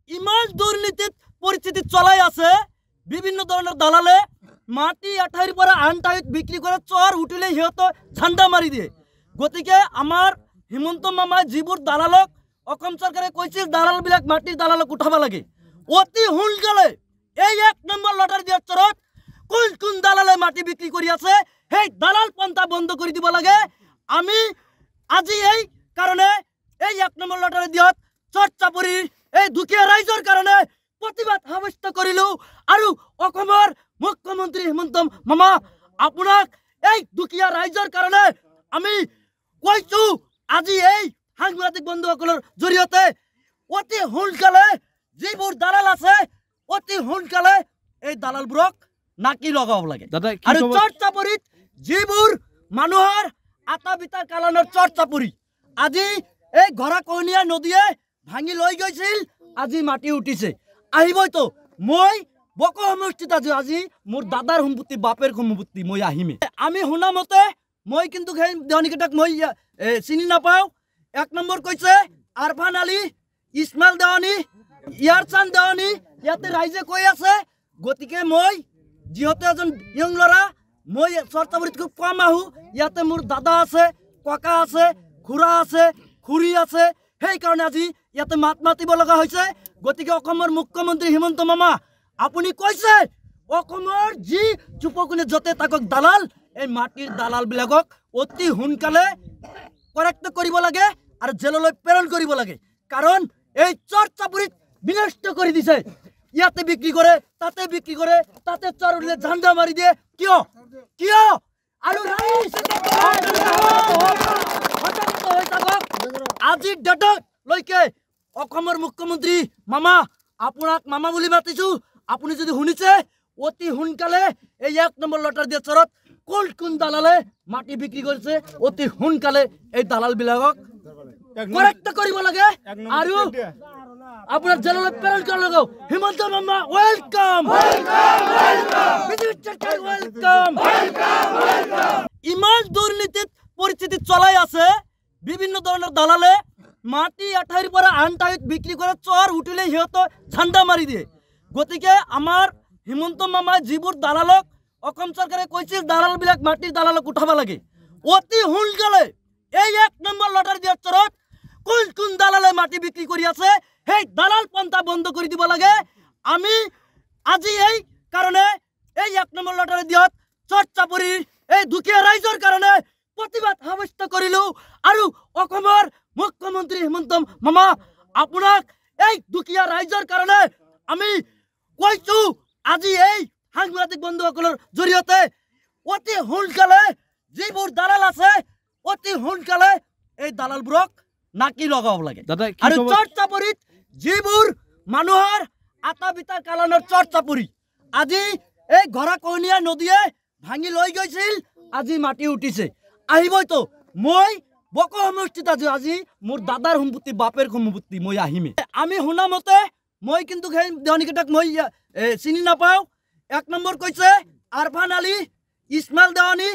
ইমান দুৰ্নীতিত পৰিস্থিতি চলাই আছে বিভিন্ন ধৰনেৰ দালালে মাটি আঠাইৰ পৰা আন ঠাইত বিক্ৰি কৰে চৰ উঠিলে সিহঁত ঝাণ্ডা মাৰি দিয়ে। গতিকে আমাৰ হিমন্ত মামাই যিবোৰ দালালক অসম চৰকাৰে কৈছিল দালালবিলাক মাটিৰ দালালক উঠাব লাগে, অতি সোনকালে এই 1 নম্বৰ লটাৰী দিয়াৰ চৰত কোন কোন দালালে মাটি বিক্ৰি কৰি আছে সেই দালাল পন্থা বন্ধ কৰি দিব লাগে। আমি আজি এই কাৰণে এই 1 নম্বৰ লটাৰী দিয়াত চৰ চাপৰি এই দুখীয়া ৰাইজৰ কাৰণে প্ৰতিবাদ সাব্যস্ত কৰিলো। আৰু অসমৰ মুখ্যমন্ত্ৰী হিমন্ত মামা আপোনাক এই দুখীয়া ৰাইজৰ কাৰণে আমি কৈছো আজি এই সাংবাদিক বন্ধুসকলৰ জৰিয়তে অতি সোনকালে যিবোৰ দালাল আছে অতি সোনকালে এই দালালবোৰক নাকি লগাব লাগে। আৰু চৰ চাপৰিত যিবোৰ মানুহৰ আটা বিটা কালানৰ চৰ চাপৰি আজি এই গৰাকহনীয়া নদীয়ে ভাঙি লৈ গৈছিল, আজি মাটি উঠিছে আহিবইতো। মই বক সমষ্টিত আজি মোৰ দাদাৰ সম্পত্তি বাপেৰ সম্পত্তি মই আহিমে। আমি শুনা মতে মই কিন্তু সেই দেৱানীকেইটাক মই চিনি নাপাওঁ। 1 নম্বৰ কৈছে আৰফান আলী, ইছমাইল দেৱানী, ইয়াৰচান দেৱানী, ইয়াতে ৰাইজে কৈ আছে। গতিকে মই যিহেতু এজন ইয়ং ল'ৰা, মই চৰচাপৰিত খুব কম আহোঁ। ইয়াতে মোৰ দাদা আছে, ককা আছে, খুৰা আছে, খুৰী আছে, সেইকাৰণে আজি ইয়াতে মাত মাতিব লগা হৈছে। গতিকে অসমৰ মুখ্যমন্ত্ৰী হিমন্ত মামা আপুনি কৈছে অসমৰ যি চুপকুনে যতে তাকক দালাল এই মাটিৰ দালালবিলাকক অতি সোনকালে কৰেক্ট কৰিব লাগে আৰু জেললৈ প্ৰেৰণ কৰিব লাগে। কাৰণ এই চৰ চাপৰিত বিনষ্ট কৰি দিছে, ইয়াতে বিক্ৰি কৰে তাতে বিক্ৰি কৰে তাতে চৰ উঠলে ঝান্ডা মাৰি দিয়ে। কিয় কিয় আৰু আজিৰ ডেটত লৈকে অসমৰ মুখ্যমন্ত্ৰী মামা আপোনাক মামা বুলি মাতিছো। আপুনি যদি শুনিছে অতি সোনকালে এই 1 নম্বৰ লটাৰী দিয়া চৰত কোন কোন দালালে মাটি বিক্ৰি কৰিছে অতি সোনকালে এই দালালবিলাকক কৰেক্ট কৰিব লাগে আৰু আপনাৰ জেলালৈ প্ৰেৰণ কৰিব লাগে। হিমন্ত মামা ওয়েলকাম, ওয়েলকাম। ইমান দুৰ্নীতিত পৰিস্থিতি চলাই আছে বিভিন্ন ধৰনেৰ দালালে মাটি আঠাইৰ পৰা আন ঠাইত বিক্ৰি কৰে চৰ উঠিলে সিহঁত ঝাণ্ডা মাৰি দিয়ে। গতিকে আমাৰ হিমন্ত মামাই যিবোৰ দালালক অসম চৰকাৰে কৈছিল দালালবিলাক মাটিৰ দালালক উঠাব লাগে, অতি সোনকালে এই 1 নম্বৰ লটাৰী দিয়াৰ চৰত কোন কোন দালালে মাটি বিক্ৰি কৰি আছে সেই দালাল পন্থা বন্ধ কৰি দিব লাগে। আমি আজি এই কাৰণে এই 1 নম্বৰ লটাৰী দিয়াত চৰ চাপৰিৰ এই দুখীয়া ৰাইজৰ কাৰণে প্ৰতিবাদ সাব্যস্ত কৰিলো। আৰু অসমৰ মুখ্যমন্ত্ৰী হিমন্ত মামা আপোনাক এই দুখীয়া ৰাইজৰ কাৰণে আমি কৈছো আজি এই সাংবাদিক বন্ধুসকলৰ জৰিয়তে অতি সোনকালে যিবোৰ দালাল আছে অতি সোনকালে এই দালালবোৰক নাকি লগাব লাগে। আৰু চৰ চাপৰিত যিবোৰ মানুহৰ আটা বিটা কালানৰ চৰ চাপৰি আজি এই গৰাকহনীয়া নদীয়ে ভাঙি লৈ গৈছিল, আজি মাটি উঠিছে আহিবইতো। মই বক সমষ্টিত আজি মোৰ দাদাৰ সম্পত্তি বাপেৰ সম্পত্তি মই আহিমে। আমি শুনা মতে মই কিন্তু সেই দেৱানীকেইটাক মই চিনি নাপাওঁ। 1 নম্বৰ কৈছে আৰফান আলী, ইছমাইল দেৱানী,